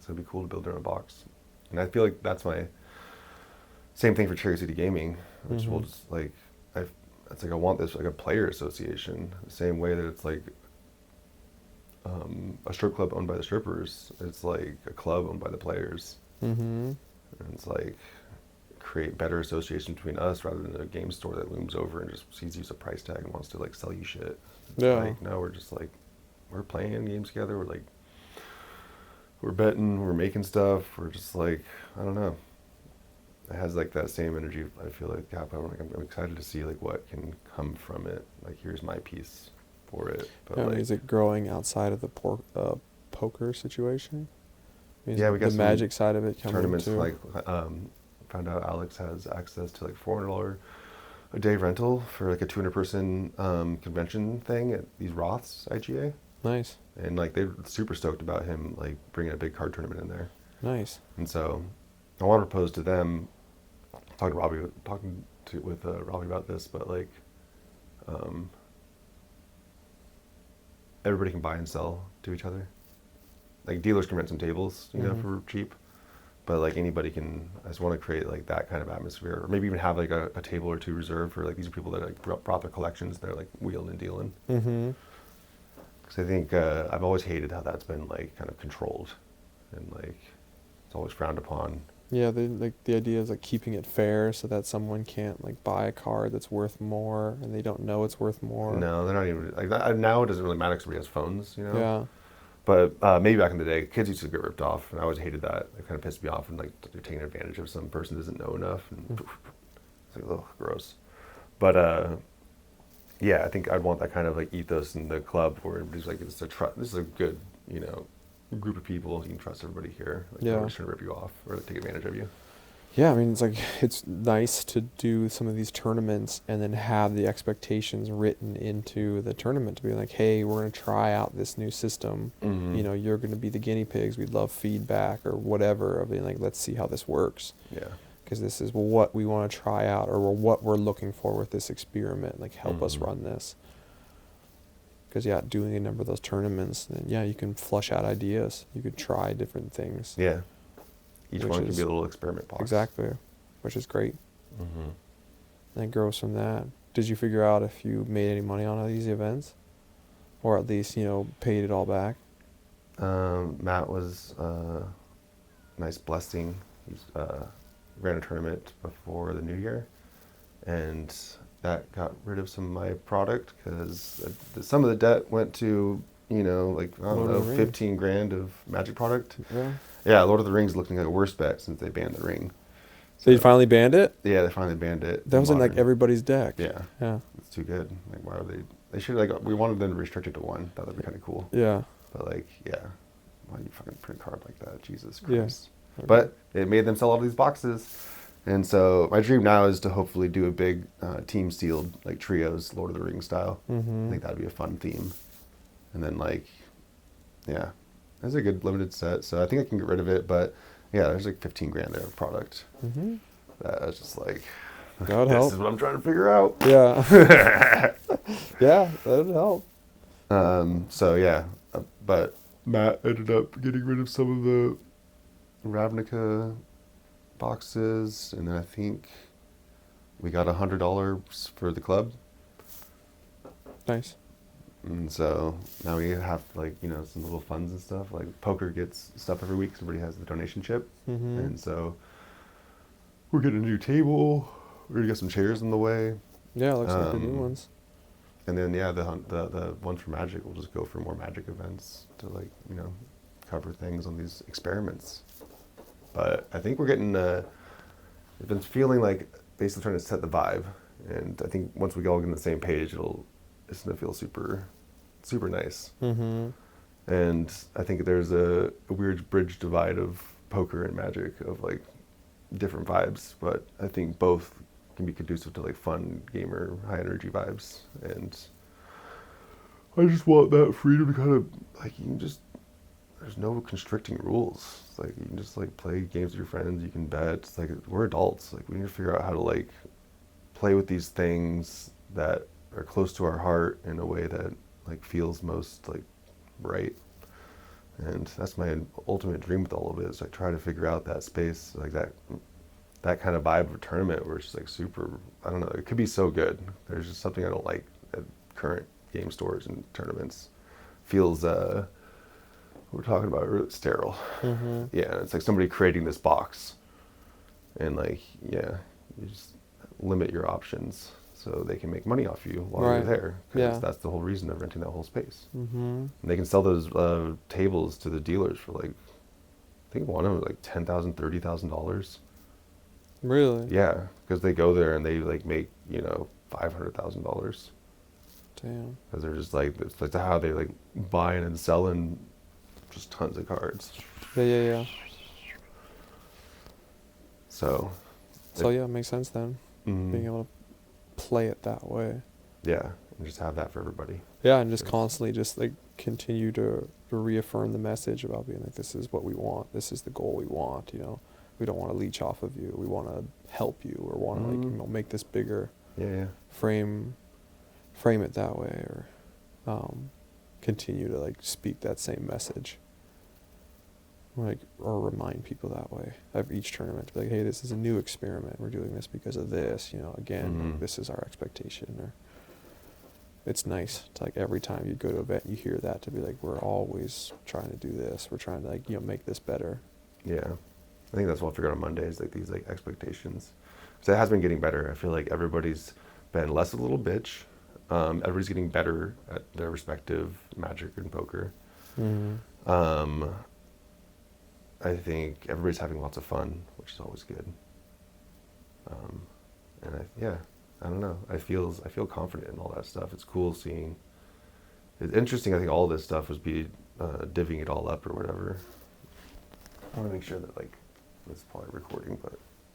So it'd be cool to build their own box. And I feel like that's my same thing for Cherry City Gaming, which will just like it's like I want this like a player association, the same way that it's like a strip club owned by the strippers. It's like a club owned by the players. And it's like create better association between us rather than a game store that looms over and just sees you as a price tag and wants to like sell you shit. It's like, no, we're just like, we're playing games together. We're like, we're betting, we're making stuff. We're just like, I don't know. It has like that same energy. I feel like I'm excited to see like what can come from it. Like, here's my piece for it. But Yeah, like, is it growing outside of the poker situation? yeah, we got the some Magic side of it coming tournaments. too. Like, found out Alex has access to like $400 a day rental for like a 200-person convention thing at these Roths IGA. Nice. And like they're super stoked about him like bringing a big card tournament in there. Nice. And so I want to propose to them, talking with Robbie about this, but like everybody can buy and sell to each other. Like dealers can rent some tables, you know, for cheap. But like anybody can. I just want to create like that kind of atmosphere, or maybe even have like a table or two reserved for like these are people that like brought their collections. They're like wheeling and dealing. Because I think I've always hated how that's been like kind of controlled, and like it's always frowned upon. Yeah, the idea is like keeping it fair so that someone can't like buy a card that's worth more and they don't know it's worth more. No, they're not even like that. Now it doesn't really matter because everybody has phones, you know. Yeah. But maybe back in the day, kids used to get ripped off, and I always hated that. It kind of pissed me off, and like they're taking advantage of some person who doesn't know enough, and it's like, ugh, gross. But yeah, I think I'd want that kind of like ethos in the club where everybody's like, this is a good, you know, group of people. You can trust everybody here. Like, Yeah. nobody's trying to rip you off or like, take advantage of you. Yeah, I mean, it's like, it's nice to do some of these tournaments and then have the expectations written into the tournament to be like, hey, we're going to try out this new system. You know, you're going to be the guinea pigs. We'd love feedback or whatever of being like, let's see how this works. Yeah. Because this is what we want to try out or what we're looking for with this experiment. Like, help us run this. Because, yeah, doing a number of those tournaments, then, yeah, you can flush out ideas. You could try different things. Yeah. Each Which one can is- be a little experiment box. Exactly, which is great. And it grows from that. Did you figure out if you made any money on these events? Or at least, you know, paid it all back? Matt was nice blessing. He ran a tournament before the new year, and that got rid of some of my product because some of the debt went to, you know, like, I don't know, 15 grand of Magic product. Yeah. Yeah, Lord of the Rings looking like a worse bet since they banned the ring. So you finally banned it? Yeah, they finally banned it. That was in like Modern. everybody's deck. Yeah. Yeah. It's too good. Like, why are they? They should like. We wanted them to restrict it to one. Thought that'd be kind of cool. Yeah. But like, yeah, why do you fucking print a card like that? Jesus Yeah. Christ. But it made them sell all these boxes. And so my dream now is to hopefully do a big team sealed, like trios, Lord of the Rings style. I think that'd be a fun theme. And then like, yeah, it's a good limited set. So I think I can get rid of it. But yeah, there's like 15 grand there of product. That was just like, That would this help. is what I'm trying to figure out. Yeah. Yeah, that would help. So yeah, but Matt ended up getting rid of some of the Ravnica boxes, and then I think we got $100 for the club, Nice. and so now we have like, you know, some little funds and stuff. Like poker gets stuff every week. Somebody has the donation chip, and so we're getting a new table. We're gonna get some chairs in the way. Yeah, looks like the new ones. And then yeah, the ones for Magic will just go for more Magic events to like, you know, cover things on these experiments. But I think we're getting it's been feeling like basically trying to set the vibe, and I think once we all get on the same page, it's gonna feel super, super nice. And I think there's a weird bridge divide of poker and Magic of like different vibes, but I think both can be conducive to like fun gamer high energy vibes, and I just want that freedom to kind of like, you can just, there's no constricting rules. It's like you can just like play games with your friends, you can bet. It's like we're adults, like we need to figure out how to like play with these things that are close to our heart in a way that like feels most like right. And that's my ultimate dream with all of it, is like try to figure out that space, like that kind of vibe of a tournament where it's just like super, I don't know, it could be so good. There's just something I don't like at current game stores and tournaments. Feels we're talking about really sterile. Mm-hmm. Yeah, it's like somebody creating this box, and like, yeah, you just limit your options so they can make money off you while you're Right. there. Yeah. That's the whole reason of renting that whole space. Mm-hmm. And they can sell those tables to the dealers for like, I think one of them was like $10,000, $30,000. Really? Yeah, because they go there and they like make $500,000 Damn. because they're just like, it's like how they like buying and selling just tons of cards. Yeah, yeah, yeah. So So yeah, it makes sense then. mhm. Being able to play it that way. Yeah, and just have that for everybody. Yeah, and just Yes. constantly just like continue to reaffirm the message about being like, this is what we want. This is the goal we want. You know, we don't want to leech off of you. We want to help you, or want to like, you know, make this bigger. Yeah, yeah. Frame it that way, or continue to like speak that same message. Or remind people that way of each tournament, to be like, hey, this is a new experiment. We're doing this because of this. You know, again, like, Mhm. this is our expectation. Or it's nice to like every time you go to an event, you hear that, to be like, we're always trying to do this. We're trying to like, you know, make this better. Yeah, I think that's what I'll figure out on Mondays, like these like expectations. So it has been getting better. I feel like everybody's been less of a little bitch. Everybody's getting better at their respective Magic and poker. Mm-hmm. I think everybody's having lots of fun, which is always good. And I don't know. I feel confident in all that stuff. It's cool seeing. It's interesting. I think all this stuff was divvying it all up or whatever. I want to make sure that like it's probably recording, but